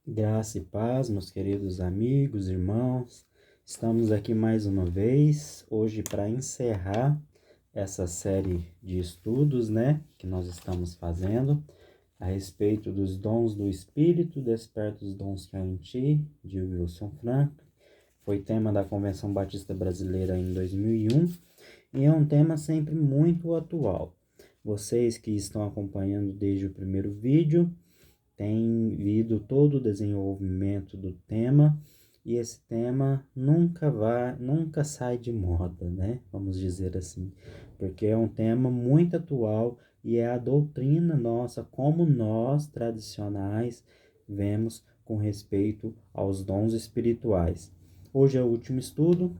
Graça e paz, meus queridos amigos, irmãos. Estamos aqui mais uma vez, hoje para encerrar essa série de estudos, que nós estamos fazendo a respeito dos dons do Espírito, Desperta os dons que há em ti, de Wilson Franklin. Foi tema da Convenção Batista Brasileira em 2001 e é um tema sempre muito atual. Vocês que estão acompanhando desde o primeiro vídeo, tem vindo todo o desenvolvimento do tema e esse tema nunca sai de moda, Vamos dizer assim, porque é um tema muito atual e é a doutrina nossa, como nós tradicionais vemos com respeito aos dons espirituais. Hoje é o último estudo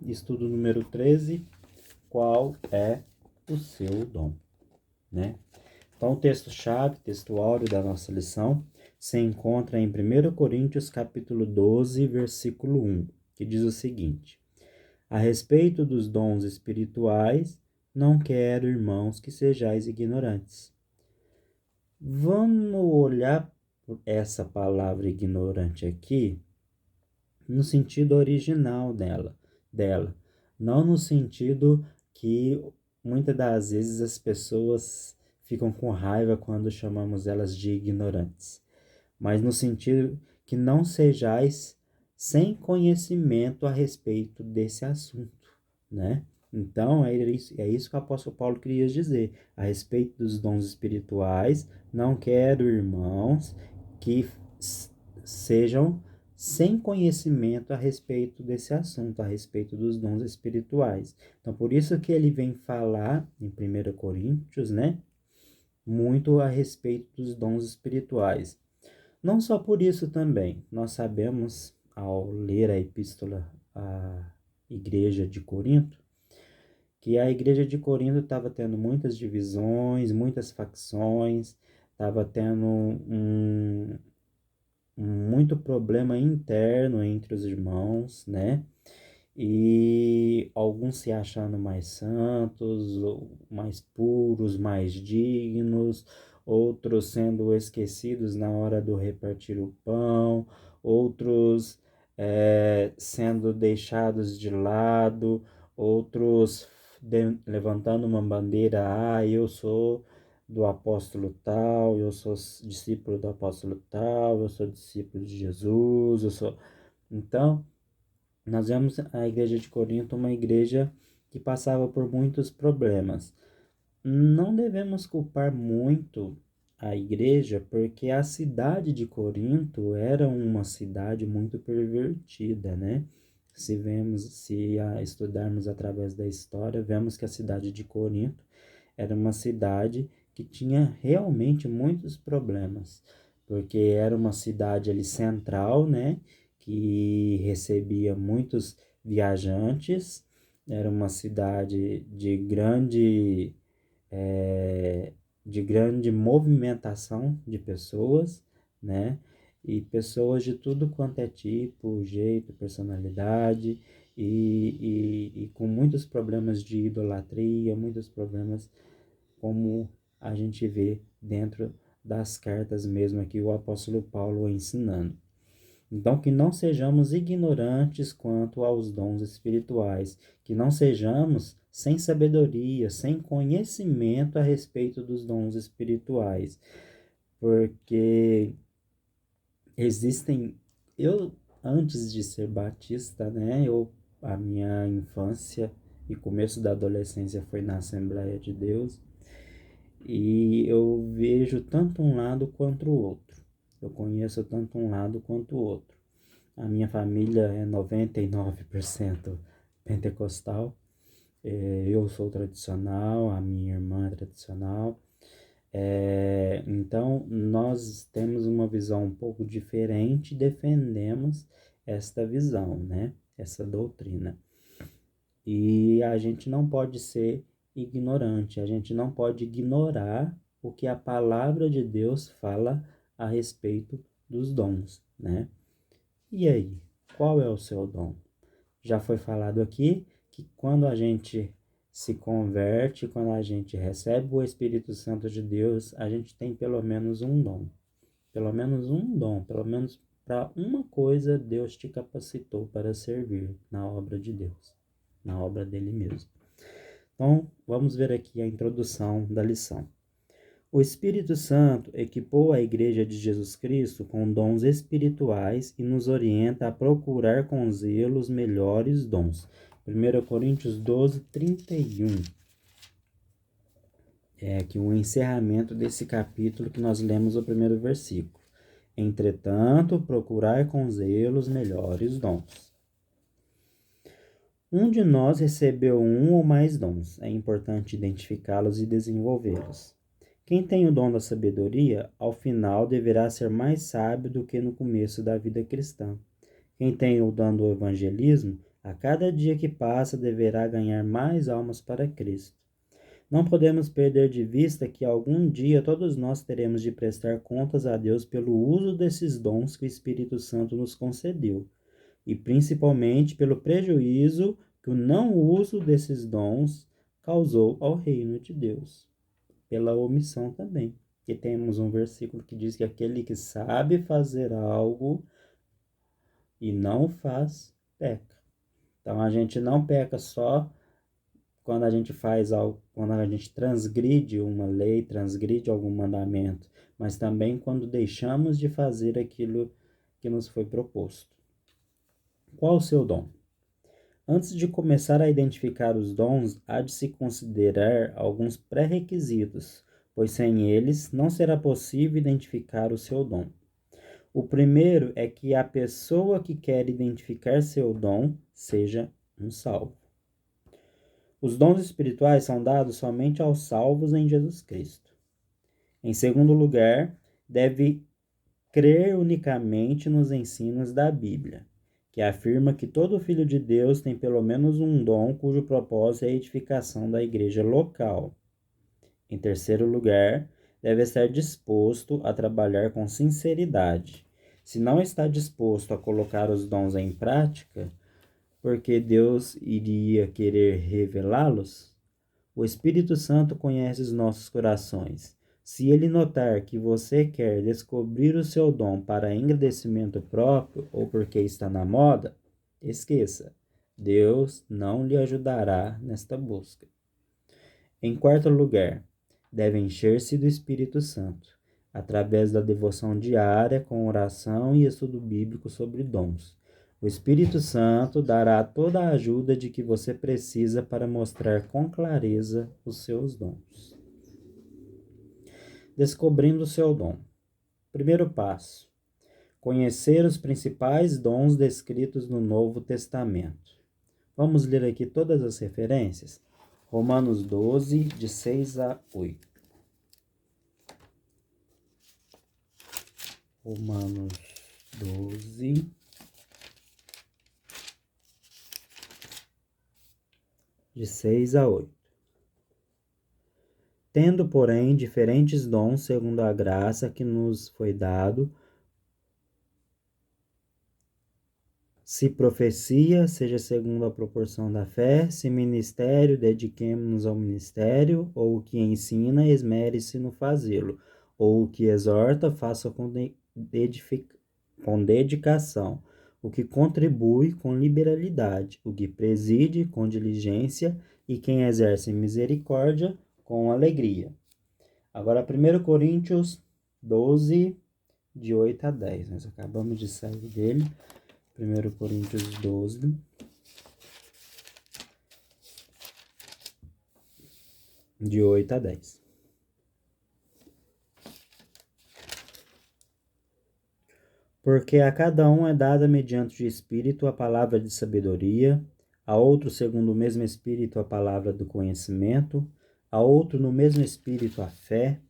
número 13, qual é o seu dom, Então, o texto-chave, texto áureo da nossa lição, se encontra em 1 Coríntios capítulo 12, versículo 1, que diz o seguinte: A respeito dos dons espirituais, não quero, irmãos, que sejais ignorantes. Vamos olhar essa palavra ignorante aqui no sentido original dela, não no sentido que muitas das vezes as pessoas ficam com raiva quando chamamos elas de ignorantes, mas no sentido que não sejais sem conhecimento a respeito desse assunto, Então, é isso que o apóstolo Paulo queria dizer. A respeito dos dons espirituais, não quero, irmãos, que sejam sem conhecimento a respeito desse assunto, a respeito dos dons espirituais. Então, por isso que ele vem falar em 1 Coríntios, muito a respeito dos dons espirituais. Não só por isso também, nós sabemos, ao ler a epístola à igreja de Corinto, que a igreja de Corinto estava tendo muitas divisões, muitas facções, estava tendo muito problema interno entre os irmãos, E alguns se achando mais santos, mais puros, mais dignos, outros sendo esquecidos na hora do repartir o pão, outros sendo deixados de lado, outros levantando uma bandeira, eu sou do apóstolo tal, eu sou discípulo do apóstolo tal, eu sou discípulo de Jesus, eu sou... Então, nós vemos a igreja de Corinto uma igreja que passava por muitos problemas. Não devemos culpar muito a igreja, porque a cidade de Corinto era uma cidade muito pervertida, Se estudarmos através da história, vemos que a cidade de Corinto era uma cidade que tinha realmente muitos problemas, porque era uma cidade ali central, que recebia muitos viajantes, era uma cidade de grande movimentação de pessoas, E pessoas de tudo quanto é tipo, jeito, personalidade, e com muitos problemas de idolatria, muitos problemas como a gente vê dentro das cartas mesmo aqui o apóstolo Paulo ensinando. Então, que não sejamos ignorantes quanto aos dons espirituais, que não sejamos sem sabedoria, sem conhecimento a respeito dos dons espirituais, porque existem... Eu, antes de ser batista, a minha infância e começo da adolescência foi na Assembleia de Deus, e eu vejo tanto um lado quanto o outro. Eu conheço tanto um lado quanto o outro. A minha família é 99% pentecostal. Eu sou tradicional, a minha irmã é tradicional. Então, nós temos uma visão um pouco diferente e defendemos esta visão, Essa doutrina. E a gente não pode ser ignorante, a gente não pode ignorar o que a palavra de Deus fala a respeito dos dons, E aí, qual é o seu dom? Já foi falado aqui que quando a gente se converte, quando a gente recebe o Espírito Santo de Deus, a gente tem pelo menos um dom. Pelo menos um dom, pelo menos para uma coisa Deus te capacitou para servir na obra de Deus, na obra dele mesmo. Então, vamos ver aqui a introdução da lição. O Espírito Santo equipou a Igreja de Jesus Cristo com dons espirituais e nos orienta a procurar com zelo os melhores dons. 1 Coríntios 12, 31. É aqui o encerramento desse capítulo que nós lemos o primeiro versículo. Entretanto, procurai com zelo os melhores dons. Um de nós recebeu um ou mais dons. É importante identificá-los e desenvolvê-los. Quem tem o dom da sabedoria, ao final deverá ser mais sábio do que no começo da vida cristã. Quem tem o dom do evangelismo, a cada dia que passa deverá ganhar mais almas para Cristo. Não podemos perder de vista que algum dia todos nós teremos de prestar contas a Deus pelo uso desses dons que o Espírito Santo nos concedeu, e principalmente pelo prejuízo que o não uso desses dons causou ao reino de Deus. Pela omissão também. E temos um versículo que diz que aquele que sabe fazer algo e não faz, peca. Então a gente não peca só quando a gente faz algo, quando a gente transgride uma lei, transgride algum mandamento, mas também quando deixamos de fazer aquilo que nos foi proposto. Qual o seu dom? Antes de começar a identificar os dons, há de se considerar alguns pré-requisitos, pois sem eles não será possível identificar o seu dom. O primeiro é que a pessoa que quer identificar seu dom seja um salvo. Os dons espirituais são dados somente aos salvos em Jesus Cristo. Em segundo lugar, deve crer unicamente nos ensinos da Bíblia, que afirma que todo filho de Deus tem pelo menos um dom cujo propósito é a edificação da igreja local. Em terceiro lugar, deve estar disposto a trabalhar com sinceridade. Se não está disposto a colocar os dons em prática, porque Deus iria querer revelá-los? O Espírito Santo conhece os nossos corações. Se ele notar que você quer descobrir o seu dom para engrandecimento próprio ou porque está na moda, esqueça, Deus não lhe ajudará nesta busca. Em quarto lugar, deve encher-se do Espírito Santo, através da devoção diária com oração e estudo bíblico sobre dons. O Espírito Santo dará toda a ajuda de que você precisa para mostrar com clareza os seus dons. Descobrindo o seu dom. Primeiro passo: conhecer os principais dons descritos no Novo Testamento. Vamos ler aqui todas as referências? Romanos 12, de 6 a 8. Romanos 12, de 6 a 8. Tendo, porém, diferentes dons segundo a graça que nos foi dado, se profecia, seja segundo a proporção da fé, se ministério, dediquemo-nos ao ministério, ou o que ensina, esmere-se no fazê-lo, ou o que exorta, faça com dedicação, o que contribui com liberalidade, o que preside com diligência, e quem exerce misericórdia com alegria. Agora, 1 Coríntios 12, de 8 a 10. Nós acabamos de sair dele. 1 Coríntios 12, de 8 a 10. Porque a cada um é dada mediante o Espírito a palavra de sabedoria, a outro segundo o mesmo Espírito a palavra do conhecimento, a outro no mesmo Espírito a fé,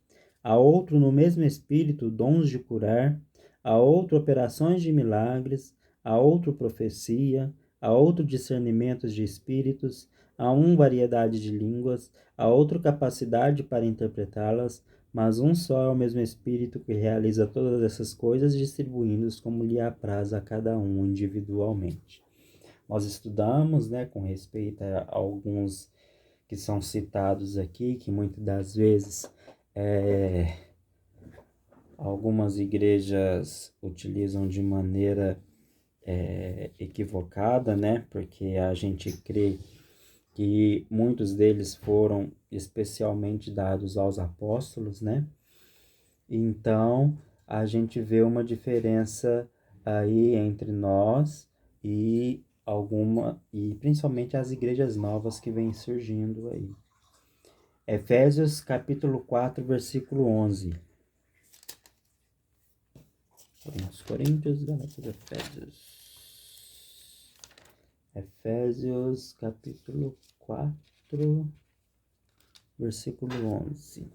a outro no mesmo Espírito dons de curar, a outro operações de milagres, a outro profecia, a outro discernimentos de espíritos, a um variedade de línguas, a outro capacidade para interpretá-las, mas um só é o mesmo Espírito que realiza todas essas coisas, distribuindo-os como lhe apraz a cada um individualmente. Nós estudamos, com respeito a alguns que são citados aqui, que muitas das vezes Algumas igrejas utilizam de maneira equivocada, né? Porque a gente crê que muitos deles foram especialmente dados aos apóstolos, né? Então, a gente vê uma diferença aí entre nós e principalmente as igrejas novas que vêm surgindo aí. Efésios capítulo 4, versículo 11. Coríntios, Gálatas, Efésios. Efésios capítulo 4, versículo 11.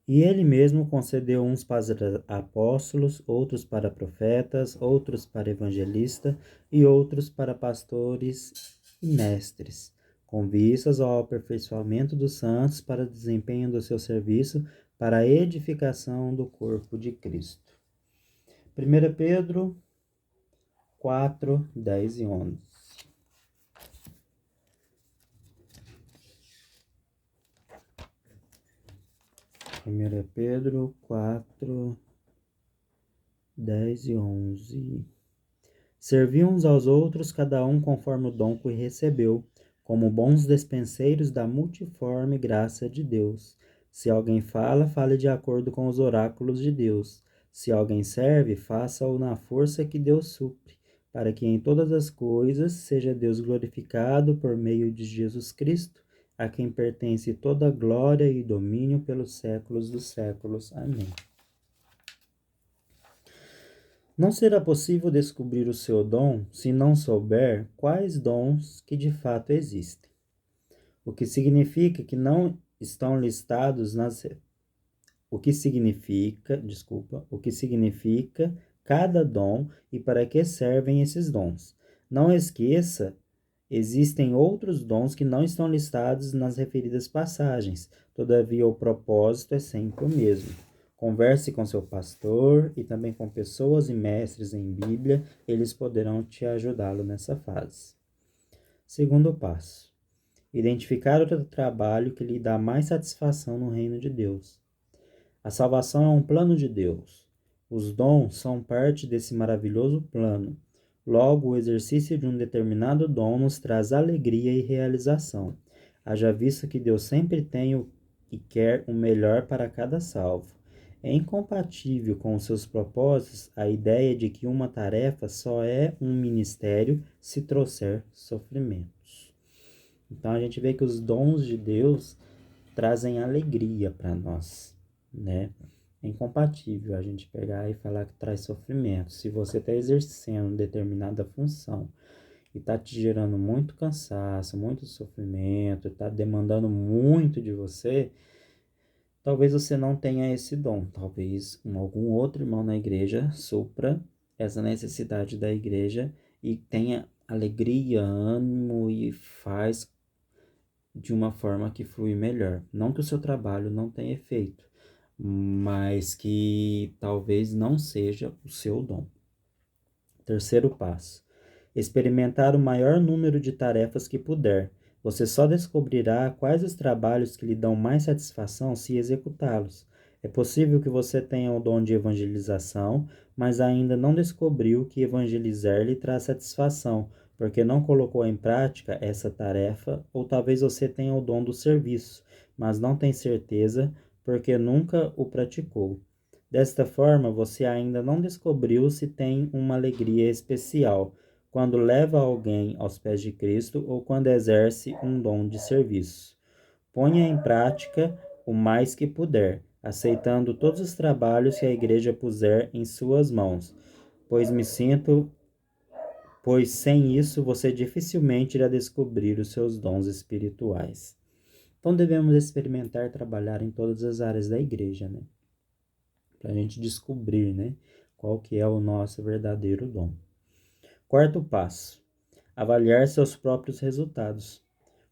E ele mesmo concedeu uns para apóstolos, outros para profetas, outros para evangelistas e outros para pastores e mestres, com vistas ao aperfeiçoamento dos santos para desempenho do seu serviço, para a edificação do corpo de Cristo. 1 Pedro 4, 10 e 11. 1 Pedro 4, 10 e 11. Servi uns aos outros, cada um conforme o dom que recebeu, como bons despenseiros da multiforme graça de Deus. Se alguém fala, fale de acordo com os oráculos de Deus. Se alguém serve, faça-o na força que Deus supre, para que em todas as coisas seja Deus glorificado por meio de Jesus Cristo, a quem pertence toda a glória e domínio pelos séculos dos séculos. Amém. Não será possível descobrir o seu dom se não souber quais dons que de fato existem. O que significa que não estão listados o que significa cada dom e para que servem esses dons. Não esqueça, existem outros dons que não estão listados nas referidas passagens, todavia o propósito é sempre o mesmo. Converse com seu pastor e também com pessoas e mestres em Bíblia, eles poderão te ajudá-lo nessa fase. Segundo passo: identificar o trabalho que lhe dá mais satisfação no reino de Deus. A salvação é um plano de Deus. Os dons são parte desse maravilhoso plano. Logo, o exercício de um determinado dom nos traz alegria e realização. Haja visto que Deus sempre tem e quer o melhor para cada salvo. É incompatível com os seus propósitos a ideia de que uma tarefa só é um ministério se trouxer sofrimentos. Então a gente vê que os dons de Deus trazem alegria para nós, né? É incompatível a gente pegar e falar que traz sofrimento. Se você está exercendo determinada função e está te gerando muito cansaço, muito sofrimento, está demandando muito de você, talvez você não tenha esse dom. Talvez algum outro irmão na igreja supra essa necessidade da igreja e tenha alegria, ânimo e faz de uma forma que flui melhor. Não que o seu trabalho não tenha efeito, mas que talvez não seja o seu dom. Terceiro passo: experimentar o maior número de tarefas que puder. Você só descobrirá quais os trabalhos que lhe dão mais satisfação se executá-los. É possível que você tenha o dom de evangelização, mas ainda não descobriu que evangelizar lhe traz satisfação, porque não colocou em prática essa tarefa, ou talvez você tenha o dom do serviço, mas não tem certeza, porque nunca o praticou. Desta forma, você ainda não descobriu se tem uma alegria especial quando leva alguém aos pés de Cristo ou quando exerce um dom de serviço. Ponha em prática o mais que puder, aceitando todos os trabalhos que a igreja puser em suas mãos, pois sem isso você dificilmente irá descobrir os seus dons espirituais. Então devemos experimentar trabalhar em todas as áreas da igreja, né? Para a gente descobrir, né, qual que é o nosso verdadeiro dom. Quarto passo: avaliar seus próprios resultados.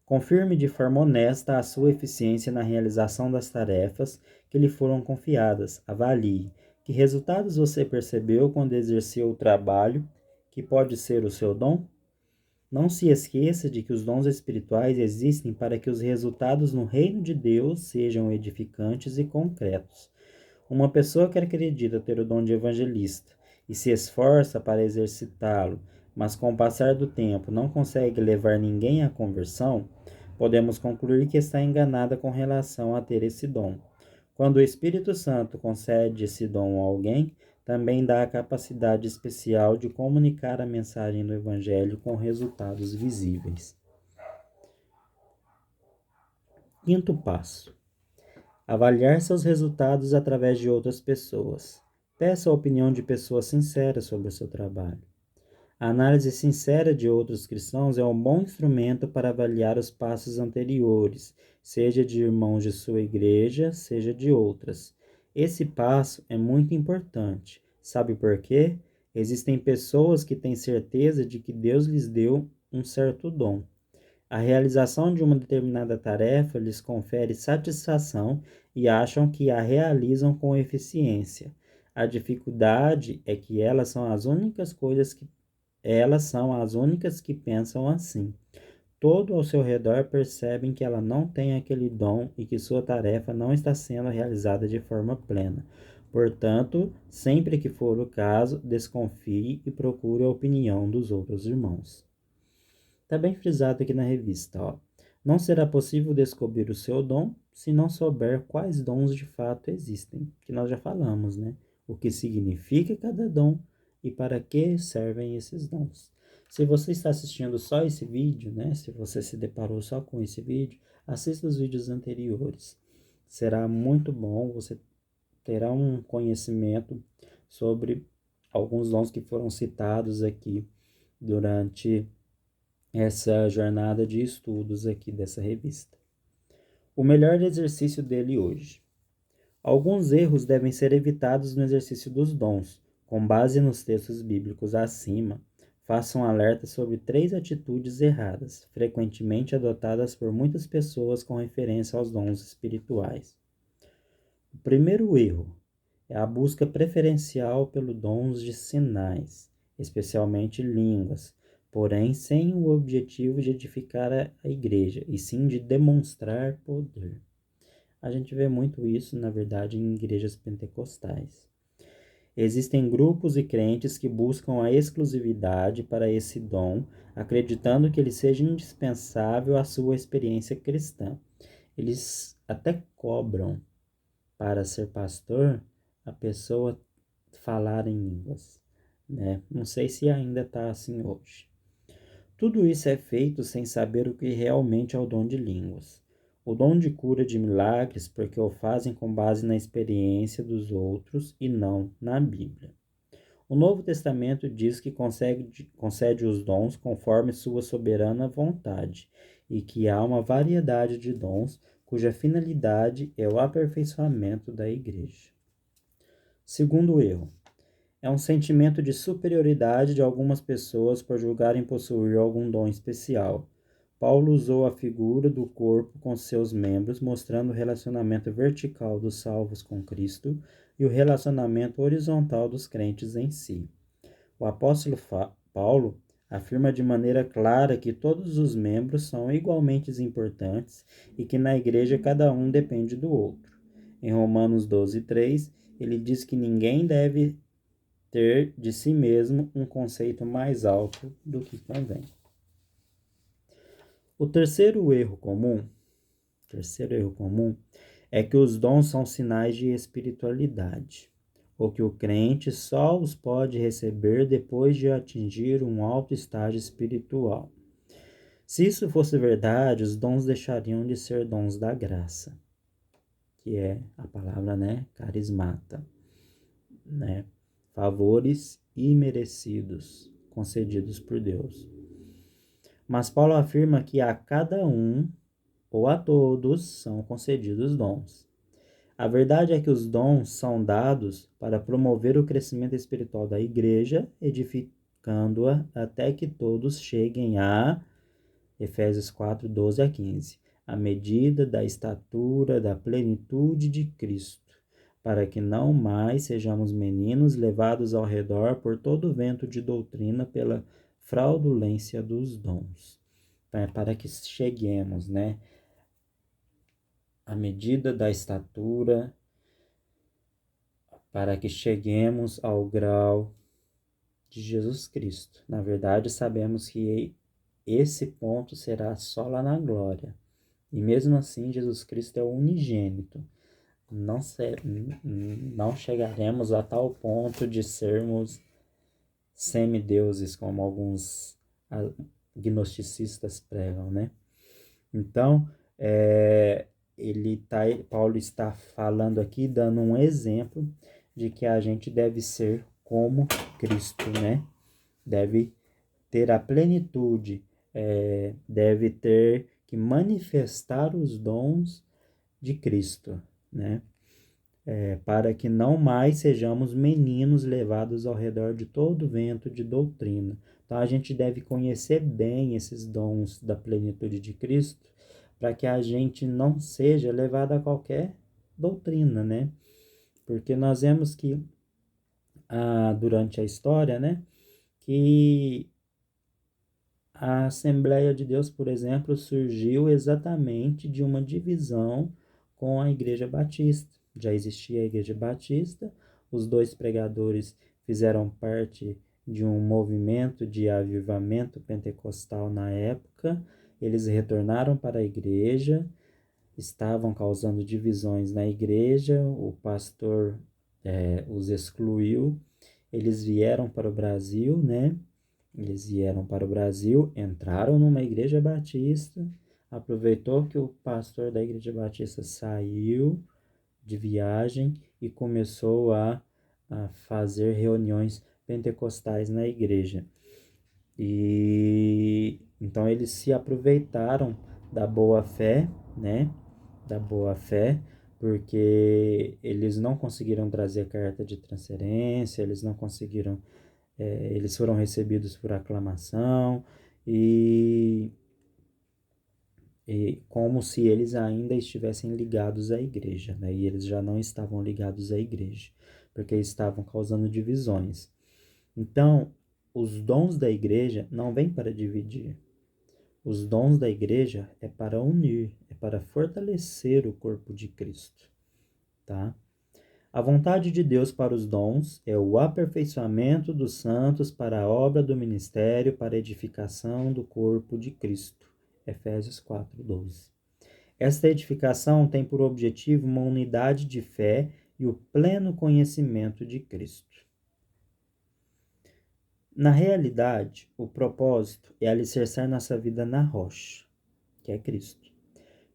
Confirme de forma honesta a sua eficiência na realização das tarefas que lhe foram confiadas. Avalie que resultados você percebeu quando exerceu o trabalho que pode ser o seu dom. Não se esqueça de que os dons espirituais existem para que os resultados no reino de Deus sejam edificantes e concretos. Uma pessoa que acredita ter o dom de evangelista e se esforça para exercitá-lo, mas com o passar do tempo não consegue levar ninguém à conversão, podemos concluir que está enganada com relação a ter esse dom. Quando o Espírito Santo concede esse dom a alguém, também dá a capacidade especial de comunicar a mensagem do Evangelho com resultados visíveis. Quinto passo: avaliar seus resultados através de outras pessoas. Peça a opinião de pessoas sinceras sobre o seu trabalho. A análise sincera de outros cristãos é um bom instrumento para avaliar os passos anteriores, seja de irmãos de sua igreja, seja de outras. Esse passo é muito importante. Sabe por quê? Existem pessoas que têm certeza de que Deus lhes deu um certo dom. A realização de uma determinada tarefa lhes confere satisfação e acham que a realizam com eficiência. A dificuldade é que elas são as únicas que pensam assim. Todos ao seu redor percebem que ela não tem aquele dom e que sua tarefa não está sendo realizada de forma plena. Portanto, sempre que for o caso, desconfie e procure a opinião dos outros irmãos. Está bem frisado aqui na revista, ó. Não será possível descobrir o seu dom se não souber quais dons de fato existem, que nós já falamos, né? O que significa cada dom e para que servem esses dons. Se você está assistindo só esse vídeo, né? Se você se deparou só com esse vídeo, assista os vídeos anteriores. Será muito bom, você terá um conhecimento sobre alguns dons que foram citados aqui durante essa jornada de estudos aqui dessa revista. O melhor exercício dele hoje. Alguns erros devem ser evitados no exercício dos dons. Com base nos textos bíblicos acima, faça um alerta sobre 3 atitudes erradas, frequentemente adotadas por muitas pessoas com referência aos dons espirituais. O primeiro erro é a busca preferencial pelos dons de sinais, especialmente línguas, porém sem o objetivo de edificar a igreja, e sim de demonstrar poder. A gente vê muito isso, na verdade, em igrejas pentecostais. Existem grupos e crentes que buscam a exclusividade para esse dom, acreditando que ele seja indispensável à sua experiência cristã. Eles até cobram para ser pastor a pessoa falar em línguas, né? Não sei se ainda está assim hoje. Tudo isso é feito sem saber o que realmente é o dom de línguas. O dom de cura de milagres, porque o fazem com base na experiência dos outros e não na Bíblia. O Novo Testamento diz que concede os dons conforme sua soberana vontade e que há uma variedade de dons cuja finalidade é o aperfeiçoamento da igreja. Segundo erro. É um sentimento de superioridade de algumas pessoas por julgarem possuir algum dom especial. Paulo usou a figura do corpo com seus membros, mostrando o relacionamento vertical dos salvos com Cristo e o relacionamento horizontal dos crentes em si. O apóstolo Paulo afirma de maneira clara que todos os membros são igualmente importantes e que na igreja cada um depende do outro. Em Romanos 12:3, ele diz que ninguém deve ter de si mesmo um conceito mais alto do que convém. O terceiro erro comum é que os dons são sinais de espiritualidade, ou que o crente só os pode receber depois de atingir um alto estágio espiritual. Se isso fosse verdade, os dons deixariam de ser dons da graça, que é a palavra, carismata, favores imerecidos concedidos por Deus. Mas Paulo afirma que a cada um ou a todos são concedidos dons. A verdade é que os dons são dados para promover o crescimento espiritual da igreja, edificando-a até que todos cheguem a Efésios 4:12-15, a medida da estatura da plenitude de Cristo, para que não mais sejamos meninos levados ao redor por todo vento de doutrina pela fraudulência dos dons. Então, é para que cheguemos, né, à medida da estatura, para que cheguemos ao grau de Jesus Cristo. Na verdade, sabemos que esse ponto será só lá na glória. E mesmo assim, Jesus Cristo é o unigênito. Não chegaremos a tal ponto de sermos semideuses, como alguns gnosticistas pregam, né? Então, Paulo está falando aqui, dando um exemplo de que a gente deve ser como Cristo, né? Deve ter a plenitude, deve ter que manifestar os dons de Cristo, né? Para que não mais sejamos meninos levados ao redor de todo vento de doutrina. Então, a gente deve conhecer bem esses dons da plenitude de Cristo, para que a gente não seja levado a qualquer doutrina, né? Porque nós vemos que, durante a história, né, que a Assembleia de Deus, por exemplo, surgiu exatamente de uma divisão com a Igreja Batista. Já existia a Igreja Batista, os dois pregadores fizeram parte de um movimento de avivamento pentecostal na época, eles retornaram para a igreja, estavam causando divisões na igreja, o pastor os excluiu, eles vieram para o Brasil, né? Eles vieram para o Brasil, entraram numa igreja batista, aproveitou que o pastor da igreja batista saiu de viagem e começou a fazer reuniões pentecostais na igreja. E então eles se aproveitaram da boa fé, né? Da boa fé, porque eles não conseguiram trazer carta de transferência, eles não conseguiram, eles foram recebidos por aclamação e como se eles ainda estivessem ligados à igreja, né? E eles já não estavam ligados à igreja, porque estavam causando divisões. Então, os dons da igreja não vêm para dividir. Os dons da igreja é para unir, é para fortalecer o corpo de Cristo, tá? A vontade de Deus para os dons é o aperfeiçoamento dos santos para a obra do ministério, para a edificação do corpo de Cristo. Efésios 4:12. Esta edificação tem por objetivo uma unidade de fé e o pleno conhecimento de Cristo. Na realidade, o propósito é alicerçar nossa vida na rocha, que é Cristo.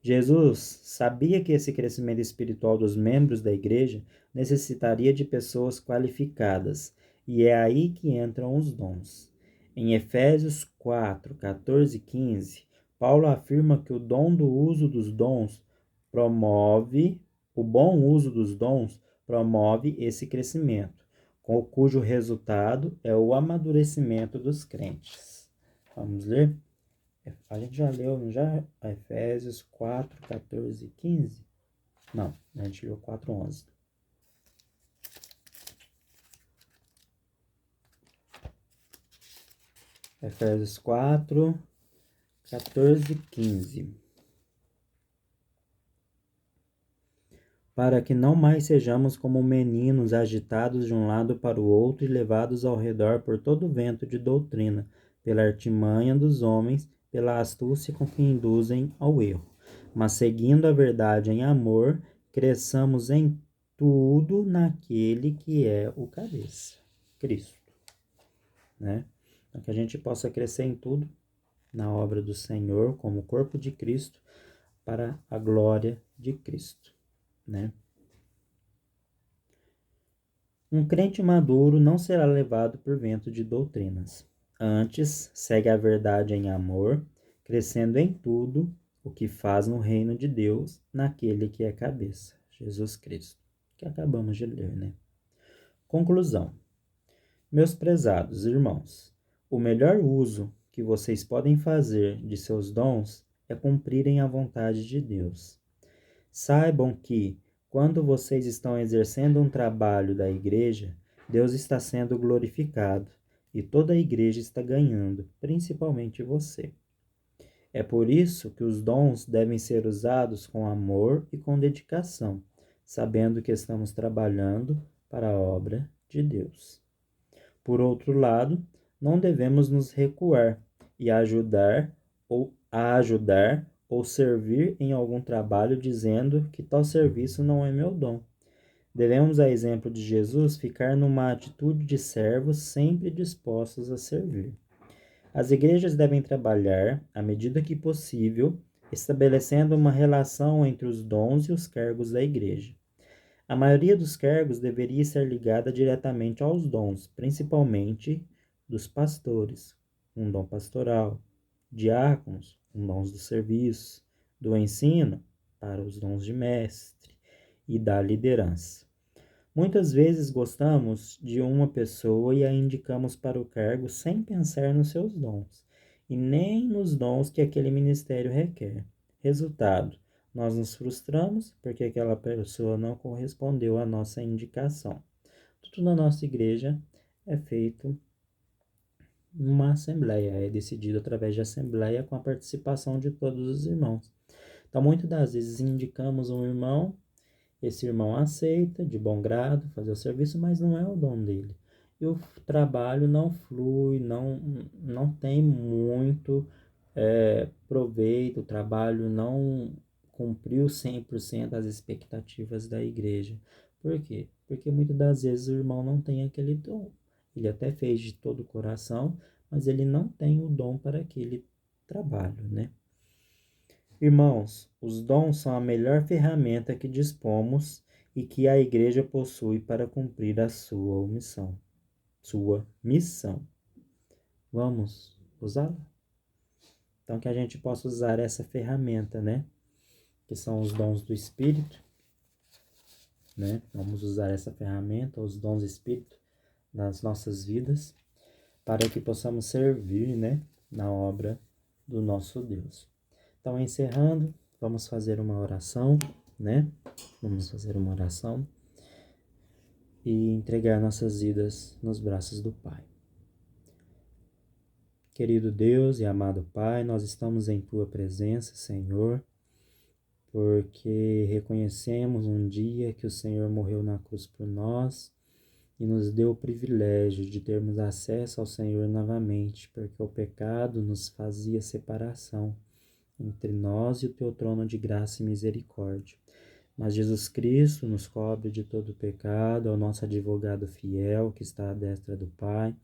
Jesus sabia que esse crescimento espiritual dos membros da igreja necessitaria de pessoas qualificadas, e é aí que entram os dons. Em Efésios 4, 14 e 15, Paulo afirma que o bom uso dos dons promove esse crescimento, cujo resultado é o amadurecimento dos crentes. Vamos ler? A gente já leu, não já? Efésios 4, 14 e 15? Não, a gente leu 4, 11. Efésios 4, 14 e 15. Para que não mais sejamos como meninos agitados de um lado para o outro e levados ao redor por todo vento de doutrina, pela artimanha dos homens, pela astúcia com que induzem ao erro. Mas seguindo a verdade em amor, cresçamos em tudo naquele que é o cabeça, Cristo, né? Então, que a gente possa crescer em tudo na obra do Senhor, como o corpo de Cristo, para a glória de Cristo, né? Um crente maduro não será levado por vento de doutrinas. Antes, segue a verdade em amor, crescendo em tudo o que faz no reino de Deus, naquele que é cabeça, Jesus Cristo, que acabamos de ler, né? Conclusão. Meus prezados irmãos, o melhor uso que vocês podem fazer de seus dons é cumprirem a vontade de Deus. Saibam que, quando vocês estão exercendo um trabalho da igreja, Deus está sendo glorificado e toda a igreja está ganhando, principalmente você. É por isso que os dons devem ser usados com amor e com dedicação, sabendo que estamos trabalhando para a obra de Deus. Por outro lado, não devemos nos recuar e ajudar ou servir em algum trabalho dizendo que tal serviço não é meu dom. Devemos, a exemplo de Jesus, ficar numa atitude de servos sempre dispostos a servir. As igrejas devem trabalhar, à medida que possível, estabelecendo uma relação entre os dons e os cargos da igreja. A maioria dos cargos deveria estar ligada diretamente aos dons, principalmente dos pastores, um dom pastoral, diáconos, um dons do serviço, do ensino, para os dons de mestre, e da liderança. Muitas vezes gostamos de uma pessoa e a indicamos para o cargo sem pensar nos seus dons e nem nos dons que aquele ministério requer. Resultado: nós nos frustramos porque aquela pessoa não correspondeu à nossa indicação. Tudo na nossa igreja é feito numa assembleia, é decidido através de assembleia com a participação de todos os irmãos. Então, muitas das vezes indicamos um irmão, esse irmão aceita de bom grado fazer o serviço, mas não é o dom dele. E o trabalho não flui, não tem muito proveito, o trabalho não cumpriu 100% as expectativas da igreja. Por quê? Porque muitas das vezes o irmão não tem aquele dom. Ele até fez de todo o coração, mas ele não tem o dom para aquele trabalho, né? Irmãos, os dons são a melhor ferramenta que dispomos e que a igreja possui para cumprir a sua missão. Vamos usá-la? Então, que a gente possa usar essa ferramenta, né? Que são os dons do Espírito, né? Vamos usar essa ferramenta, os dons do Espírito, nas nossas vidas, para que possamos servir, né? Na obra do nosso Deus. Então, encerrando, vamos fazer uma oração, né? Vamos fazer uma oração e entregar nossas vidas nos braços do Pai. Querido Deus e amado Pai, nós estamos em Tua presença, Senhor, porque reconhecemos um dia que o Senhor morreu na cruz por nós e nos deu o privilégio de termos acesso ao Senhor novamente, porque o pecado nos fazia separação entre nós e o Teu trono de graça e misericórdia. Mas Jesus Cristo nos cobre de todo o pecado, é o nosso advogado fiel que está à destra do Pai.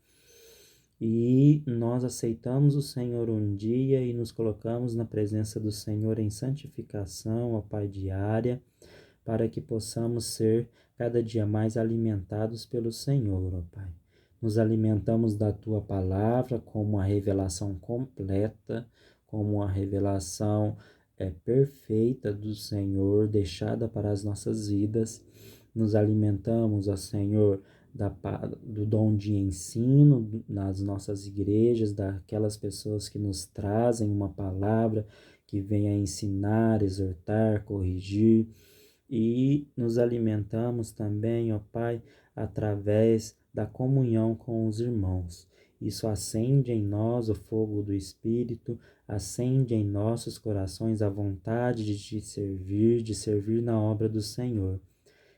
E nós aceitamos o Senhor um dia e nos colocamos na presença do Senhor em santificação, ó Pai, diária, para que possamos ser cada dia mais alimentados pelo Senhor, ó Pai. Nos alimentamos da Tua palavra como a revelação completa, como a revelação perfeita do Senhor, deixada para as nossas vidas. Nos alimentamos, ó Senhor, do dom de ensino nas nossas igrejas, daquelas pessoas que nos trazem uma palavra que vem a ensinar, exortar, corrigir. E nos alimentamos também, ó Pai, através da comunhão com os irmãos. Isso acende em nós o fogo do Espírito, acende em nossos corações a vontade de te servir, de servir na obra do Senhor.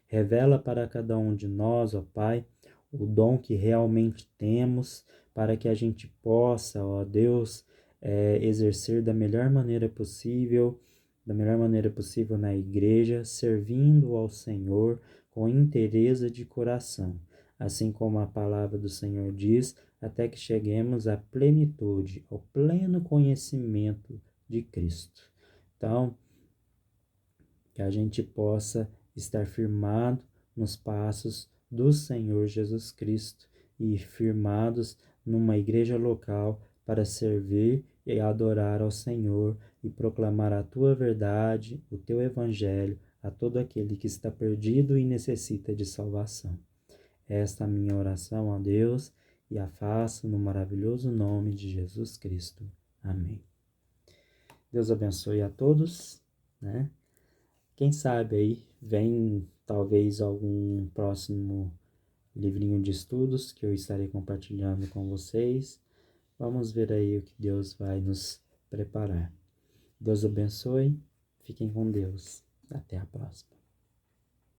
Revela para cada um de nós, ó Pai, o dom que realmente temos, para que a gente possa, ó Deus, exercer da melhor maneira possível na igreja, servindo ao Senhor com inteireza de coração, assim como a palavra do Senhor diz, até que cheguemos à plenitude, ao pleno conhecimento de Cristo. Então, que a gente possa estar firmado nos passos do Senhor Jesus Cristo e firmados numa igreja local para servir e adorar ao Senhor e proclamar a Tua verdade, o Teu Evangelho a todo aquele que está perdido e necessita de salvação. Esta é a minha oração a Deus e a faço no maravilhoso nome de Jesus Cristo. Amém. Deus abençoe a todos, né? Quem sabe aí vem talvez algum próximo livrinho de estudos que eu estarei compartilhando com vocês. Vamos ver aí o que Deus vai nos preparar. Deus abençoe, fiquem com Deus. Até a próxima.